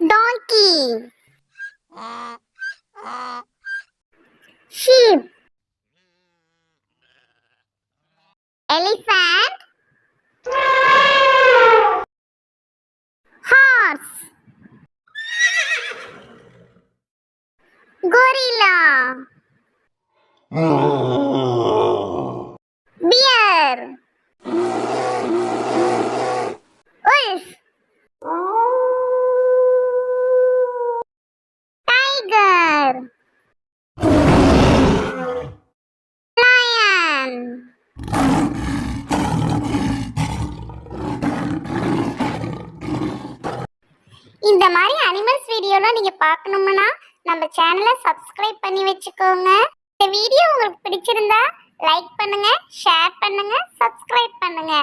donkey, sheep, elephant, horse, gorilla, bear, wolf, tiger, lion. இந்த மாதிரி animals வீடியோலாம் நீங்க பார்க்கணும்னா நம்ம சேனலை சப்ஸ்கிரைப் பண்ணி வச்சுக்கோங்க. இந்த வீடியோ உங்களுக்கு பிடிச்சிருந்தா லைக் பண்ணுங்க, ஷேர் பண்ணுங்க, சப்ஸ்கிரைப் பண்ணுங்க.